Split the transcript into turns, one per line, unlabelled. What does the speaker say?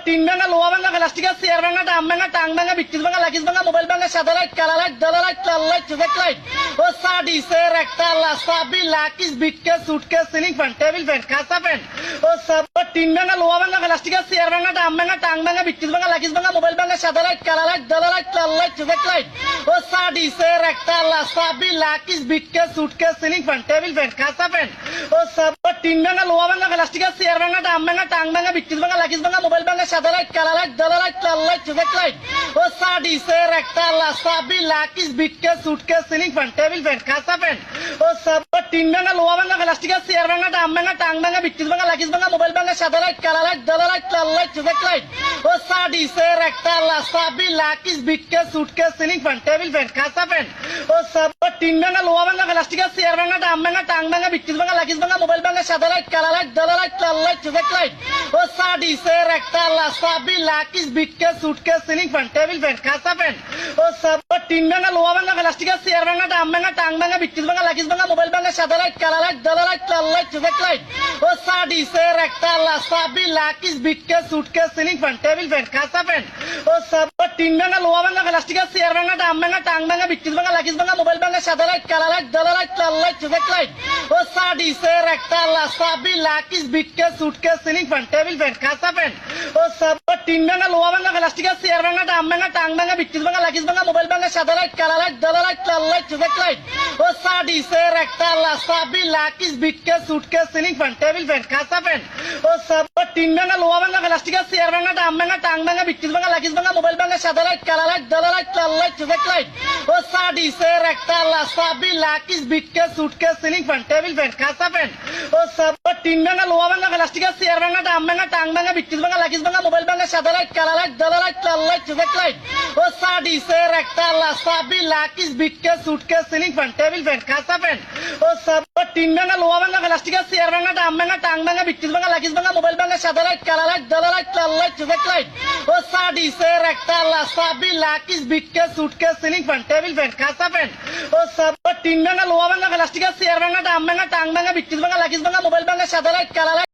tin ভাঙা, লোহা ভাঙা, প্লাস্টিকের চেয়ার ভাঙা, ডাম ভাঙা, টাং ভাঙা, বিক্রিজ ভাঙা, লাকিজ ভাঙা, মোবাইল ভাঙা, সাদা লাইট, কালা লাইট, দলা লাইট, লাল লাইট, চোখের লাইট, ও সাডিসের একটা লাসাবি, লাকিজ, বিটকেস, suitcase, ceiling fan, table fan, কাঁচা ফ্যান, ও সব টিন ভাঙা, লোহা ভাঙা, প্লাস্টিকের চেয়ার ভাঙা, ডাম ভাঙা, টাং ভাঙা, বিক্রিজ ভাঙা, লাকিজ ভাঙা, মোবাইল ভাঙা, সাদা লাইট, কালা লাইট, দলা লাইট, লাল লাইট, চোখের লাইট, ও সাডিসের একটা লাসাবি, লাকিজ, বিটকেস, suitcase, ceiling fan, table fan, কাঁচা ফ্যান, ও সব টিন ভাঙা, লোহা ভাঙা, প্লাস্টিকের চেয়ার ভাঙা, ডাম ভাঙা, টাং ভাঙা, বিক্রিজ ভাঙা, লাকিজ ভাঙা, মোবাইল ভাঙা, সাদা লাইট, কালা লাইট, দলা লাইট, লাল লাইট, চোখের লাইট, ও সাডিসের একটা লাসাবি, লাকিজ, বিটকেস, suitcase, ceiling fan, table fan, কাঁচা ফ্যান, ও সব টিন ভাঙা, লোহা ভাঙা, প্লাস্টিকের চেয়ার ভাঙা, ডাম ভাঙা, টাং ভাঙা, বিক্রিজ ভাঙা, লাকিজ ভাঙা, মোবাইল ভাঙা, সাদা লাইট, কালা লাইট, দলা লাইট, লাল লাইট, চোখের লাইট, ও সাডিসের একটা লাসাবি, লাকিজ, বিটকেস, suitcase, ceiling fan, table fan, কাঁচা ফ্যান, ও সব টিন ভাঙা, লোহা ভাঙা, প্লাস্টিকের চেয়ার ভাঙা, ডাম ভাঙা, টাং ভাঙা, বিক্রিজ ভাঙা, লাকিজ ভাঙা, মোবাইল ভাঙা, সাদা লাইট, কালা লাইট, দলা লাইট, লাল লাইট, চোখের লাইট, ও সাডিসের একটা লাসাবি, লাকিজ, বিটকেস, suitcase, ceiling fan, table fan, কাঁচা ফ্যান, ও সব টিন ভাঙা, লোহা ভাঙা, প্লাস্টিকের চেয়ার ভাঙা, ডাম ভাঙা, টাং ভাঙা, বিক্রিজ ভাঙা, লাকিজ ভাঙা, মোবাইল ভাঙা, সাদা লাইট, কালা লাইট, দলা লাইট, লাল লাইট, চোখের লাইট, ও সাডিসের একটা লাসাবি, লাকিজ, বিটকেস, suitcase, ceiling fan, table fan, কাঁচা ফ্যান, ও সব টিন ভাঙা, লোহা ভাঙা, প্লাস্টিকের চেয়ার ভাঙা, ডাম ভাঙা, টাং ভাঙা, বিক্রিজ ভাঙা, লাকিজ ভাঙা, মোবাইল ভাঙা, সাদা লাইট, কালা লাইট, দলা লাইট, লাল লাইট, চোখের লাইট, ও সাডিসের একটা লাসাবি, লাকিজ, বিটকেস, suitcase, ceiling fan, table fan, কাঁচা ফ্যান, ও সব টিন ভাঙা, লোহা ভাঙা, প্লাস্টিকের চেয়ার ভাঙা, ডাম ভাঙা, টাং ভাঙা, বিক্রিজ ভাঙা, লাকিজ ভাঙা, মোবাইল ভাঙা, সাদা লাইট, কালা লাইট, দলা লাইট, লাল লাইট, চোখের লাইট, ও সাডিসের একটা লাসাবি, লাকিজ, বিটকেস, suitcase, ceiling fan, table fan, কাঁচা ফ্যান, ও সব টিন ভাঙা, লোহা ভাঙা, প্লাস্টিকের চেয়ার ভাঙা, ডাম ভাঙা, টাং ভাঙা, বিক্রিজ ভাঙা, লাকিজ ভাঙা, মোবাইল ভাঙা, সাদা লাইট, কালা লাইট, দলা লাইট, লাল লাইট, চোখের লাইট, ও সাডিসের একটা লাসাবি, লাকিজ, বিটকেস, suitcase, ceiling fan, table fan, কাঁচা ফ্যান, ও সব টিন ভাঙা, লোহা ভাঙা, প্লাস্টিকের চেয়ার ভাঙা, ডাম ভাঙা, টাং ভাঙা, বিক্রিজ ভাঙা, লাকিজ ভাঙা, মোবাইল ভাঙা, সাদা লাইট, কালা লাইট, দলা লাইট, লাল লাইট, চোখের লাইট, ও সাডিসের একটা লাসাবি, লাকিজ, বিটকেস, suitcase, ceiling fan, table fan, কাঁচা ফ্যান, ও সব টিন ভাঙা, লোহা ভাঙা, প্লাস্টিকের চেয়ার ভাঙা, ডাম ভাঙা, টাং ভাঙা, বিক্রিজ ভাঙা, লাকিজ ভাঙা, মোবাইল ভাঙা, সাদা লাইট, কালা লাইট, দলা লাইট, লাল লাইট, চোখের লাইট, ও সাডিসের একটা লাসাবি, লাকিজ, বিটকেস, suitcase, ceiling fan, table fan, কাঁচা ফ্যান, ও সব টিন ভাঙা, লোহা ভাঙা, প্লাস্টিকের চেয়ার ভাঙা, ডাম ভাঙা, টাং ভাঙা, বিক্রিজ ভাঙা, লাকিজ ভাঙা, মোবাইল ভাঙা, সাদা লাইট, কালা লাইট,